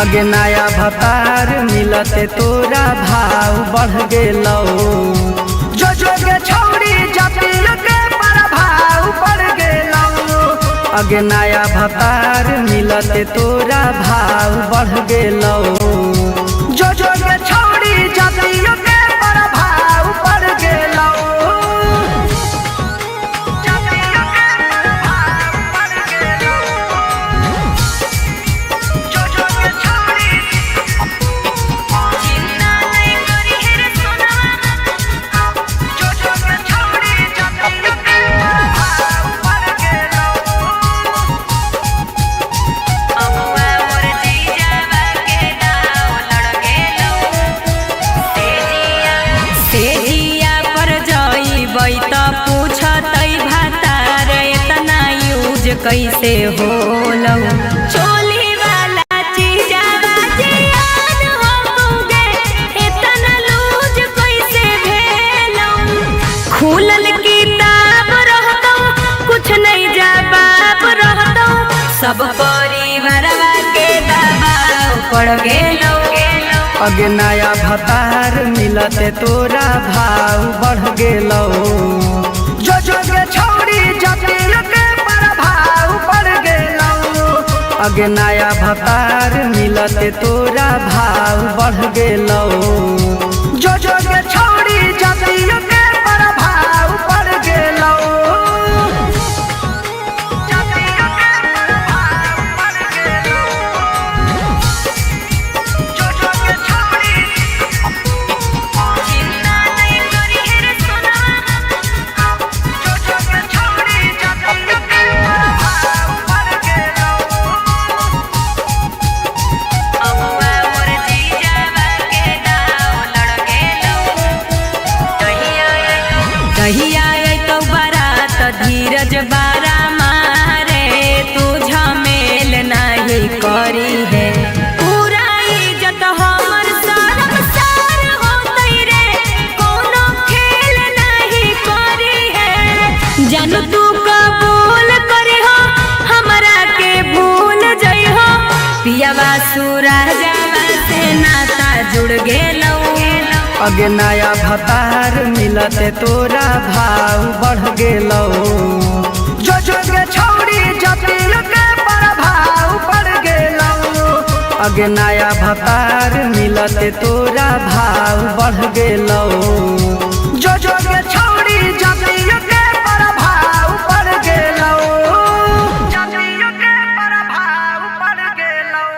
अगे नया भतार मिलते तोरा भाव बढ़ गेलो। जो जो के छौरी जपिल के प्रभाव बढ़ गेलो। अगे नया भतार मिलते तोरा भाव बढ़ गेलो। जो जो के छौरी जपिल के प्रभाव बढ़ गेलो। कैसे होलो चोली वाला चीज़वा जियान होगे इतना लूज कैसे भेलो। खुलल किताब रहतो कुछ नहीं जवाब रहतो सब परिवारवा के दबाव पड़ गेलो। अगे नया भतार मिलते तोरा भाव बढ़ गेलो। जो जो के छौरी जपिल के प्रभाव बढ़ गेलो। अगे नया भतार मिलते तोरा भाव बढ़ गेलो। जो जो के छौरी जपिल के प्रभाव बढ़ गेलो। धीरज बारा मारे तू झमेल नहीं करी है। पूरा इज्जत हमर सरम सार होतई रे कोनो खेल नहीं करी है। जन तू कबूल करी हो हमरा के भूल जई हो। पियावा सूरजवा से नाता जुड़ गेलो। अगे नया भतार मिलते तोरा भाव बढ़ गेलो। जो जो के छौरी जपिल के प्रभाव बढ़ गेलो। अगे नया भतार मिलते तोरा भाव बढ़ गेलो। जो जो के छौरी जपिल के प्रभाव बढ़ गेलो। जपिल के प्रभाव बढ़ गेलो।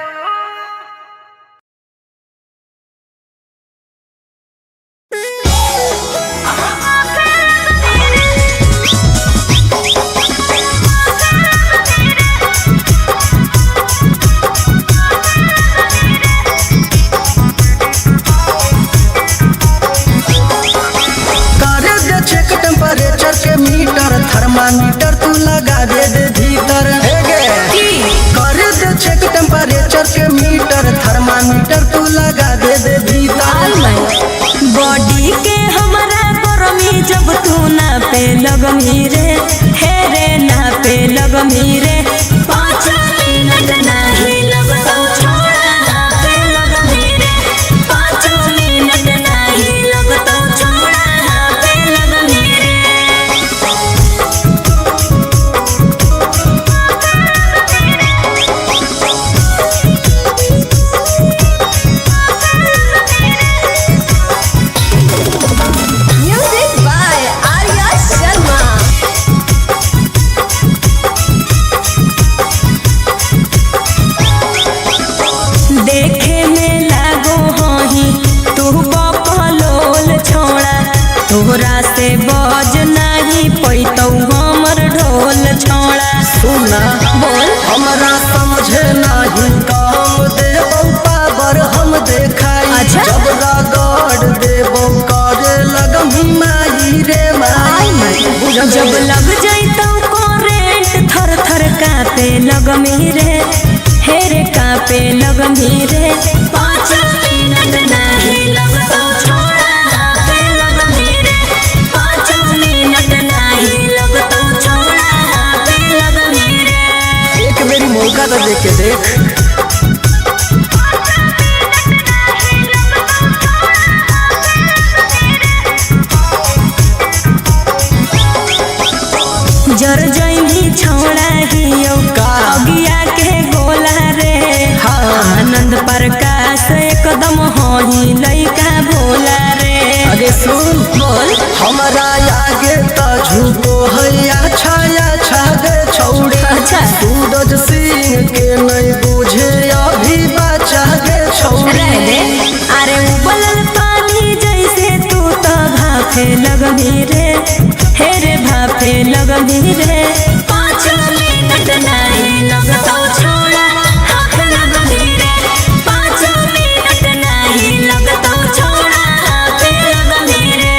थर्मामीटर तू लगा दे भीतर कर दे चेक टेम्परेचर के मीटर। थर्मामीटर तू लगा दे भीतर। बॉडी के हमरा गरमी जब तू ना पे लगमी रे हे रे ना पे लगमी रे 5 मिनट नहीं लगतो छोड़ा ना पे लगमी रे 5 मिनट नहीं लगतो छोड़ा ना पे लगमी रे। तोहरा से बज नहीं पैतौ हमर ढोल छोड़ा। सुना बोल हमरा समझे नहीं काम देबौ पावर हम देखाई। अच्छा? जब रगड़ देबौ करे लगमी माई रे माई। जब लग जैतौ करेंट थर थर कांपे लगमी रे हे रे कांपे लगमी रे 5 मिनट नहीं लगतो छोड़ा ना पे लगमी रे 5 मिनट नहीं लगतो छोड़ा ना पे लगमी रे। एक मेरी मौका तो देख के देख। जर जइनी छोड़ा हियो अगिया के गोला रे आनंद प्रकाश एकदम होही लइका भोला रे। अरे सुन बोल हमारा आगे तो झूठो है अच्छा अच्छा गे छौड़ी। अच्छा सूरज सिंह के नहीं बुझे अभी बचा गे छौड़ी। रह दे अरे उबलल पानी जैसे तू तो भाफे लगभी रे हे रे भाफे लगभी रे 5 मिनट नहीं लगतो छोड़ा हाथ लगभी रे 5 मिनट नहीं लगतो छोड़ा हाथ लगभी रे।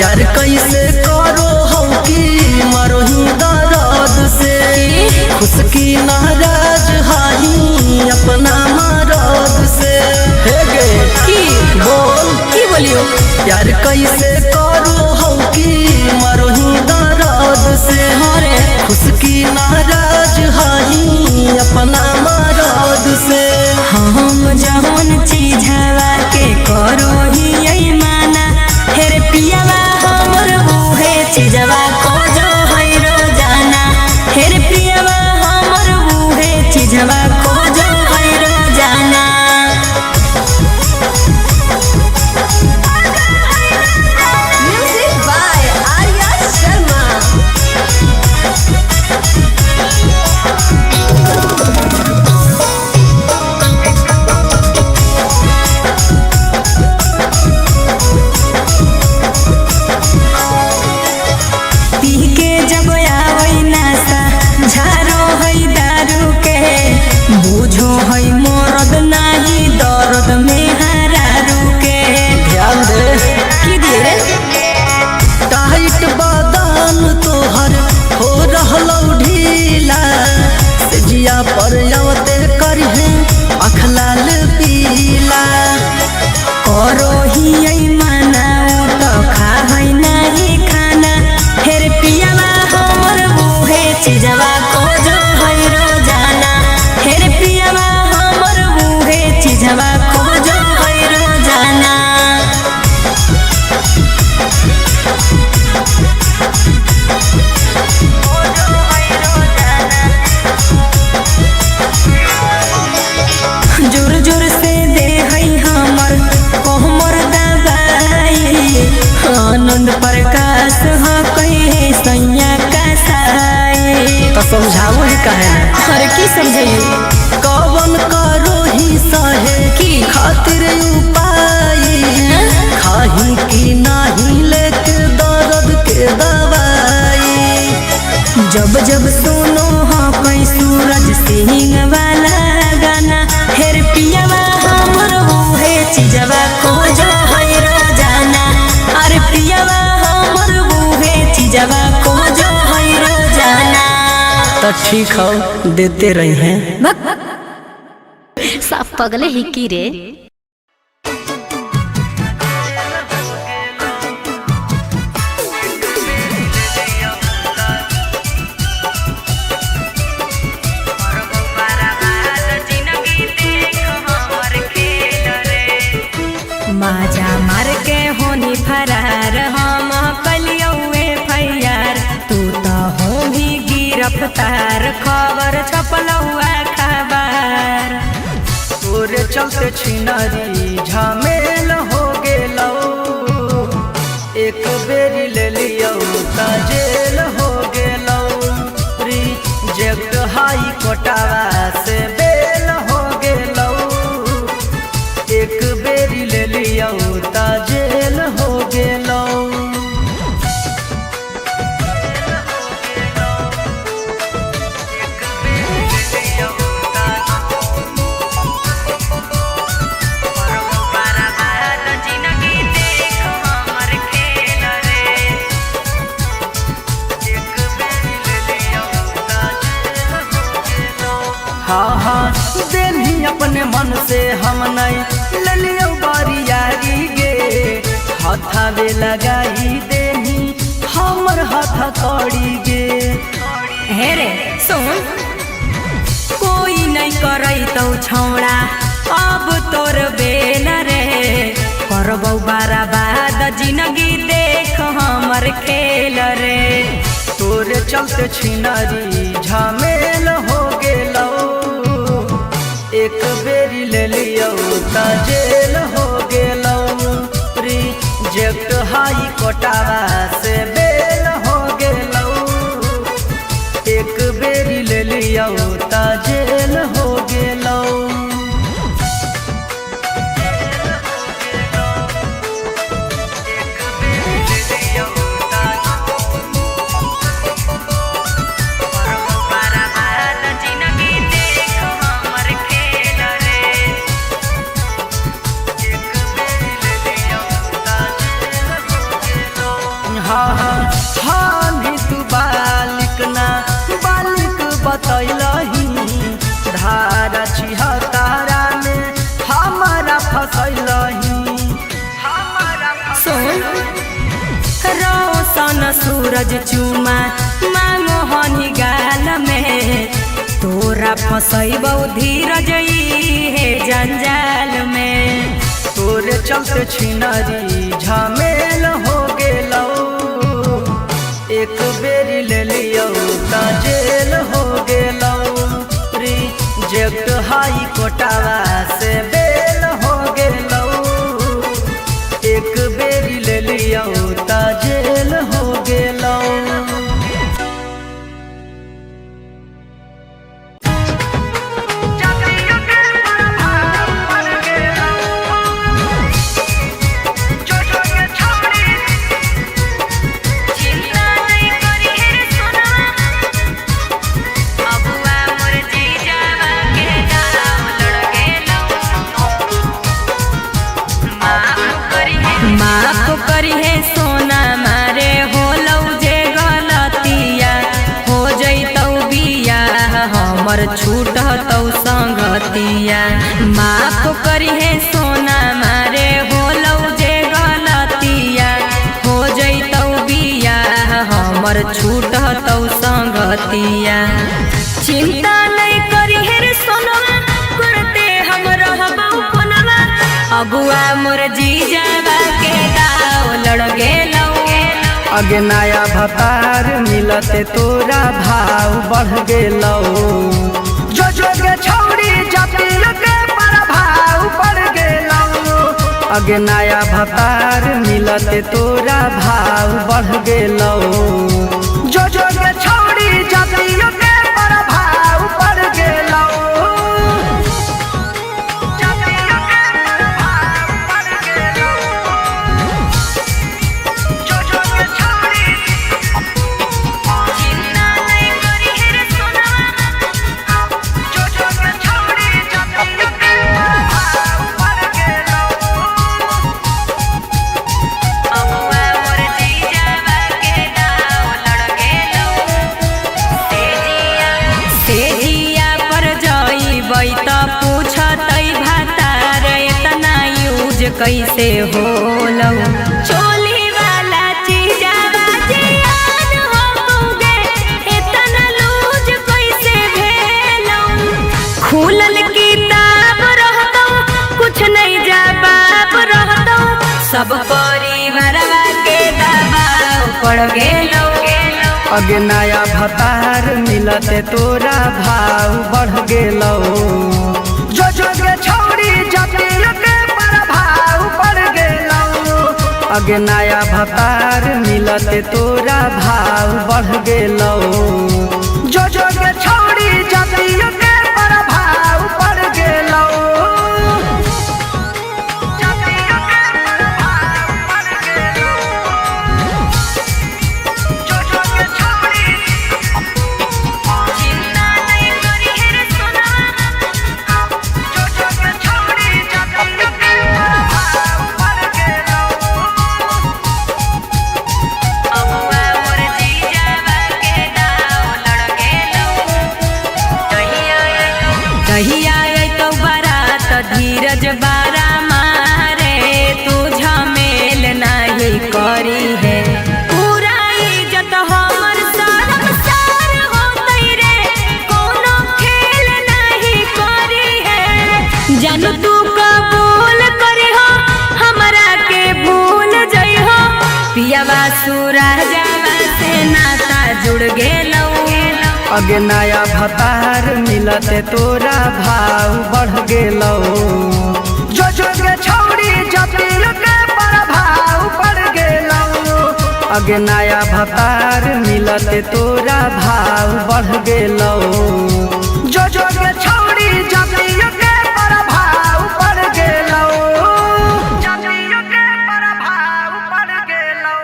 यार कैसे करो हम की मरो ही दर्द से खुश की नाराज हाही अपना मरद से हे गे की बोल की बोलियो यार कैसे करो हम की मरो ही दर्द से हरे खुश की नाराज हाही अपना मरद से हम जवन चीज हवा के करो ही यही माना हेरे पियावा हमर मुहे चीजवा को जो है रोजाना हेरे पियावा हमर मुहे चीजवा को जो है रोजाना। कहे ना। अरे की समझाइए कवन करो ही सहे की खातिर उपाय खाही की नाही लेके दर्द के दवाई। जब जब सुनो हाँ कोई सूरज सिंह वाला गाना हेर पियावा हमर है चीजवा खोजो है रोजाना। अरे पियावा हमर है चीजवा खोजो है रोजाना। तो ठीक हो देते रही हैं। साफ पगले ही की रे। माजा मार के होनी फरार हम कलियौए फैयार तू तो हो भी गिरफ्तार खबर छपलौआ खबर। तोरे चलते छिनारी झमेल हो गेलौ एक बेरी ले लियो ता जेल हो गेलौ। रिजेक्ट हाई कोटावा से बेल हो गेलौ एक बेरी ले लियो ता जेल हो गेलौ। हाँ हाँ देनी अपने मन से हम नहीं ले लियो बारियारी गे हाथावे लगाई देनी हमर हाथ कौड़ी गे। हे रे सुन कोई नहीं करई तो छौड़ा अब तोर बेल रे करबौ बर्बाद जिंदगी देख हमर खेल रे। तोरे चलते छिनारी झमेल हो गेलौ एक बेरी ले लियो ता जेल हो गेलौ। रिजेक्ट हाई कोटावा से बेल हो गेलौ एक बेरी ले लियो ता जेल हो गेलौ। हाँ भी तू बालिक ना बालिक बतैलही धारा छिहत्तरा में हमारा फसैलही। सुन रोशन सूरज चुमा मांगो हनी गाल में तोरा फसैबौ धीरज हे जंजाल में। तोरे चलते छिनारी झमेल हो गेलौ एक बेरी ले लियो ता जेल हो गेलौ। रिजेक्ट हाई कोटावा से बेल हो गेलौ एक बेरी ले लियो ता जेल हो गेलौ। माफ करी है सोना मारे हो लौ जे गलतिया हो जैतौ बिया हमर छूटतौ संगतिया। माफ करी है सोना मारे हो लौ जे गलतिया हो जैतौ बिया हमर छूटतौ संगतिया। चिंता नहीं करी है रे सोनवा करते हम रहबौ कोनवा अगुआ मोर जीजावा के दाव लड़ गेलौ। अगे नया भतार मिलते तोरा भाव बढ़ गेलौ। जो जो के छौड़ी जाति के प्रभाव बढ़ गेलौ। अगे नया भतार मिलते तोरा भाव बढ़ गेलौ। जो जो के छौड़ी जाति के प्रभाव त पूछतई भातार इतना यूज कैसे होलौ चोली वाला चीजावा जियान होगे इतना लूज कैसे भेलौ खुलल किताब रहतौ कुछ नहीं जवाब रहतौ सब परिवारवा के दबाव पड़ गेलौ अगे नया भतार मिलते तोरा भाव बढ़ गेलौ जो के छौड़ी जतिया के प्रभाव पड़ गेलौ अगे नया भतार मिलते तोरा भाव बढ़ गेलौ जो के छौड़ी जतिया के प्रभाव पड़ गेलौ धीरज बारा मारे तू झमेल नहीं करी है पूरा इज्जत हमर शर्म सार होतई रे कोनो खेल नहीं करी है जानू तू कबूल करी हो हमरा के भूल जई हो पियावा सूरजवा से नाता जुड़ गेलौ अगे नया भतार मिलते तोरा भाव बढ़ गेलौ जो के छौड़ी जतिया के प्रभाव पड़ गेलौ अगे नया भतार मिलते तोरा भाव बढ़ गेलौ जो के छौड़ी जतिया के प्रभाव पड़ गेलौ जतिया के प्रभाव पड़ गेलौ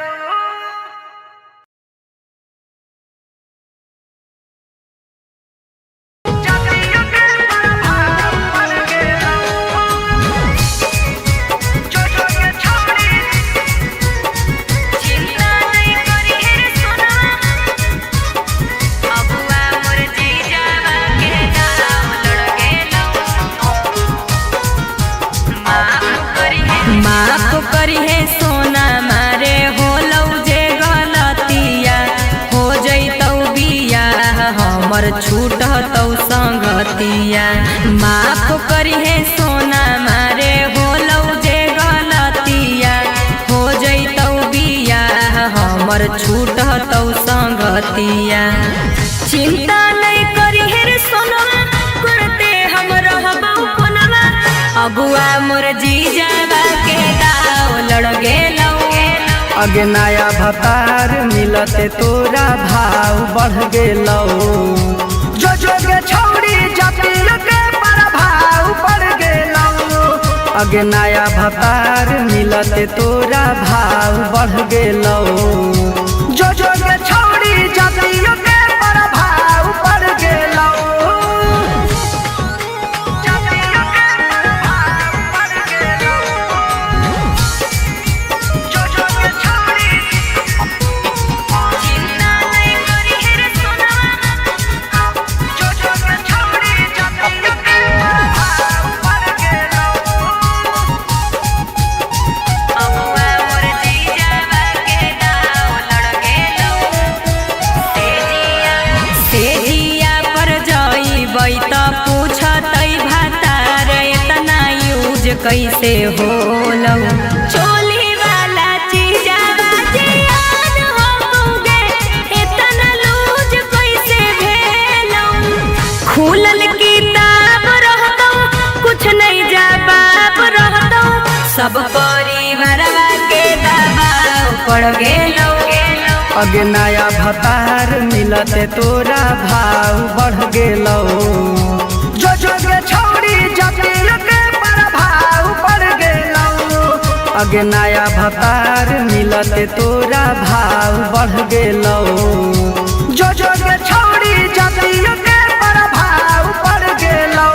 माफ करी है सोना मारे होलौ जे गलतिया हो जैतौ बिया हमर छूटतौ संगतिया माफ करी है सोना मारे होलौ जे गलतिया हो जैतौ बिया हमर छूटतौ संगतिया चिंता नहीं करी है रे सोनवा करते हम रहबौ कोनवा अबुआ मोर जीजावा के दाव लड़ गेलौ अगे नया भतार मिलते तोरा भाव बढ़ गेलौ जो के छौड़ी जतिया के प्रभाव पड़ गेलौ अगे नया भतार मिलते तोरा भाव बढ़ गेलौ जो के छौड़ी जतिया के प्रभाव पड़ गेलौ कैसे होलौ चोली वाला चीजावा जियान होगे इतना लूज कैसे भेलौ खुलल किताब रहतौ कुछ नहीं जवाब रहतौ सब परिवारवा के दबाव पड़ गेलौ अगे नया भतार मिलते तोरा भाव बढ़ गेलौ जो के छौड़ी जतिया के प्रभाव पड़ गेलौ अगे नया भतार मिलते तोरा भाव बढ़ गेलौ जो के छौड़ी जतिया के प्रभाव पड़ गेलौ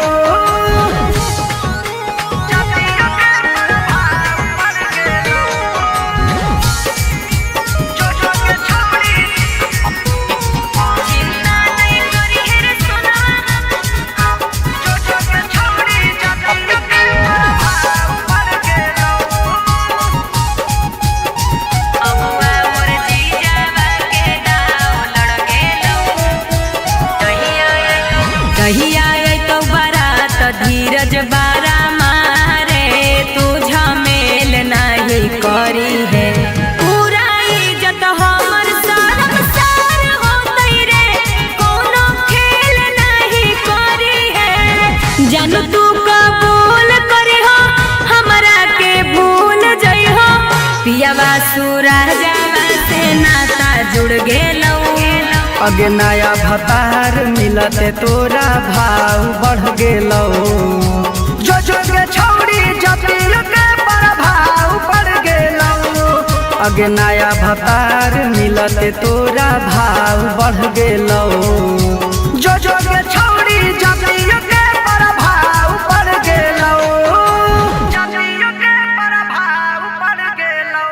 कहिया तो बारात धीरज बारा मारे तू झमेल नहीं करी है पूरा इज्जत हमर सारम सार होतई रे कोनो खेल नहीं करी है जानू तू कबूल करी हो हमरा के भूल जई हो पियावा सूरजवा से नाता जुड़ गेलौ अगे नया भतार मिलते तोरा भाव बढ़ गेलौ जो जो के छौड़ी जतिल के प्रभाव पड़ गेलौ अगे नया भतार मिलते तोरा भाव बढ़ गेलौ जो जो के छौड़ी जतिल के प्रभाव पड़ गेलौ जतिल के प्रभाव पड़ गेलौ।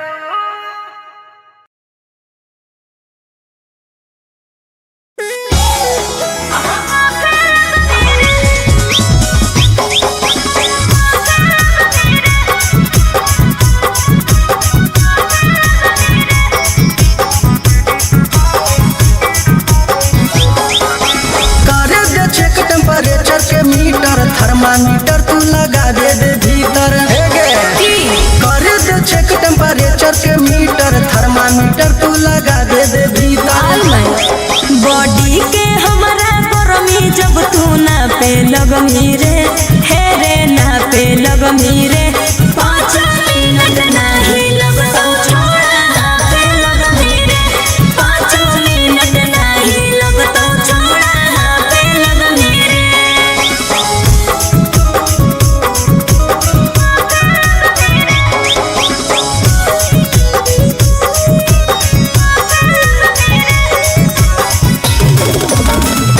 टेम्परेचर के मीटर थर्मामीटर तू लगा दे भीतर कर दे चेक टेम्परेचर के मीटर थर्मामीटर तू लगा दे भीतर बॉडी के हमारा गरमी जब तू ना पे लगमी रे हे रे ना पे लगमी रे 5 मिनट नहीं लगता छोड़ा ना पे लगमी रे 5 मिनट नहीं लगता छोड़ा ना पे लगमी रे।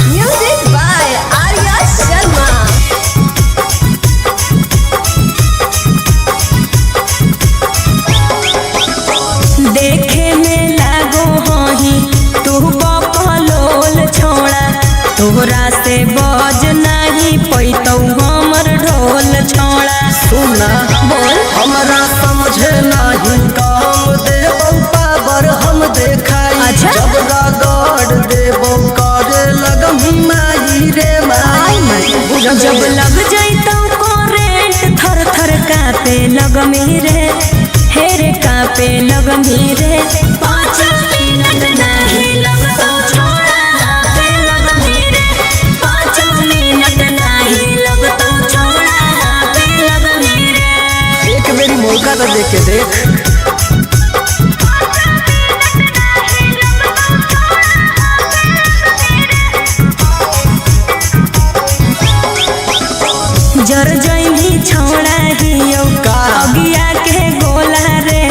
Music by Arya Sharma. देखे में लागो हही तू बकलोल छोड़ा तोहरा से बज नहीं पैतौ हमर ढोल छोड़ा सुना बोल हमरा समझे नहीं काम देबौ पावर हम देखाई अच्छा। जब रगड़ देबौ करे लगमी माई रे माई जब लग जैतौ करेंट थर थर कापे लगमी रे हे रे कापे लगमी रे 5 मिनट नहीं लगतौ छोड़ा कापे लगमी रे 5 मिनट नहीं लगतौ छोड़ा कापे लगमी रे। एक मेरी मौका तो दे के देख जर जैनी छोड़ा हियो का? अगिया के गोला रे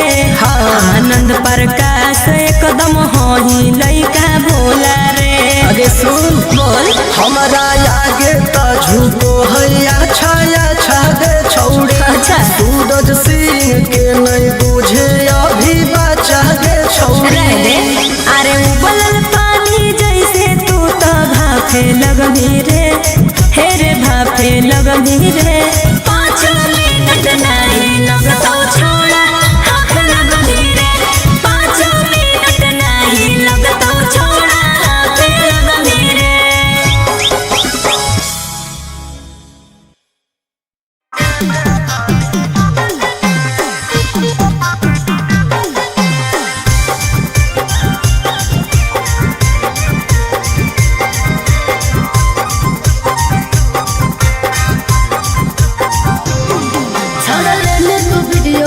हाँ। आनंद प्रकाश एकदम होही लइका भोला रे अरे सुन बोल हमारा आगे तो झूठो है अच्छा दे छौड़ी अच्छा। सूरज सिंह के नहीं बुझे अभी बचा दे छौड़ी रह दे अरे उबलल पानी जैसे तू तो भाफे लगमी रे हे रे भाफे लगमी रे 5 मिनट नहीं लगतौ छोड़ा हाथ लगमी रे 5 मिनट नहीं लगतौ छोड़ा हाथ लगमी रे। छड़ा लेने तू वीडियो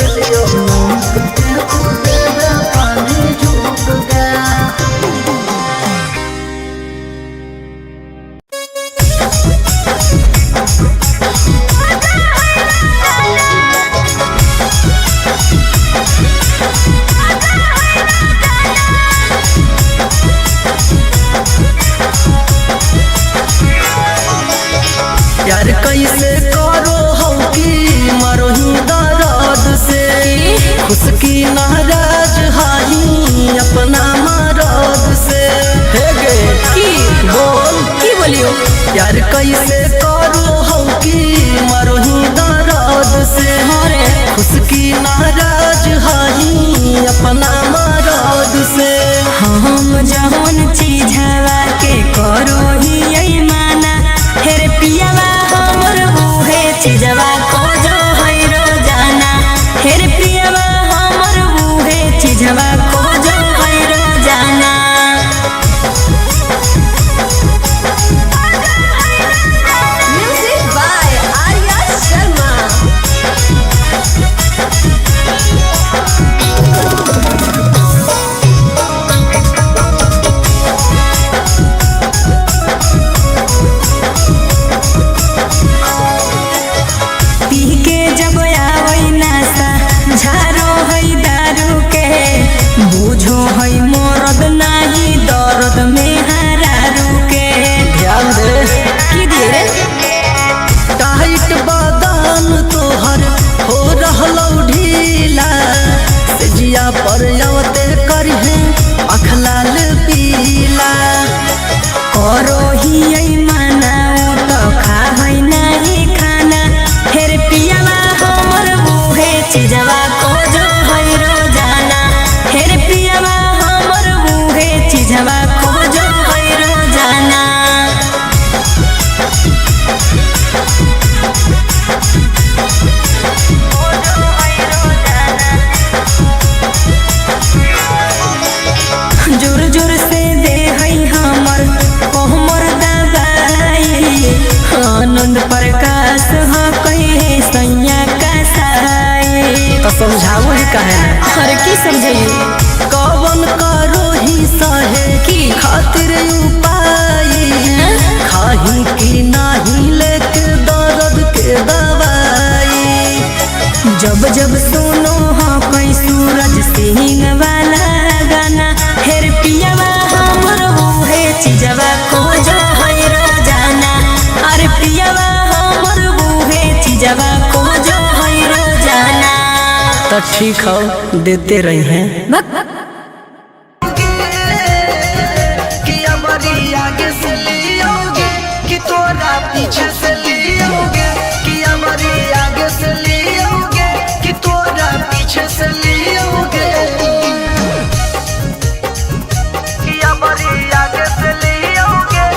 वीडियो नोट के तू दे दे पानी झुक के। प्यार कैसे करो हो कि मरोही दर्द से खुश की नाराज हाही अपना मरद से। हे गे की बोल की बोलियो प्यार कैसे करो हो कि मरोही दर्द से हरे खुश की नाराज हाही अपना मरद से। हम जौन चीजवा के करो ही यही माना हेरे पियावा हमर बूहे चीजवा को जो है रोजाना हेरे पियावा हमर बूहे चीजवा को जो है रोजाना। Music by Arya Sharma. पी के जब आवई नासा झारो है दारू के बूझो है मरद नाही दर्द में हरारू के। ध्यान दे की दिए रे टाइट बादान तोहर हो रहलौ ढीला सेजिया पर आवते करहे अखलाल पीला। करो ही यही माना तो खा है नहीं खाना हेरे पियावा हमर बूहे चीजवा को जो है रोजाना हेरे पियावा हमर बूहे चीजवा को जो है रोजाना। जोर जोर से दे है हमर कोहमर दबाई आनंद प्रकाश हो कहे सैया का साई। तो समझाओ ही काहे ना हर की समझाइए कवन करो ही सहे की खातिर उपाय खाही की नाही लेके दर्द के दवाई। जब जब सुनो हो कोई सूरज सिंह वाला गाना हेर पियावा हमर बूहे चीजवा को जो है रोजाना अरे पियावा हमर बूहे चीजवा को जो है रोजाना। तो ठीक हो देते रही हैं।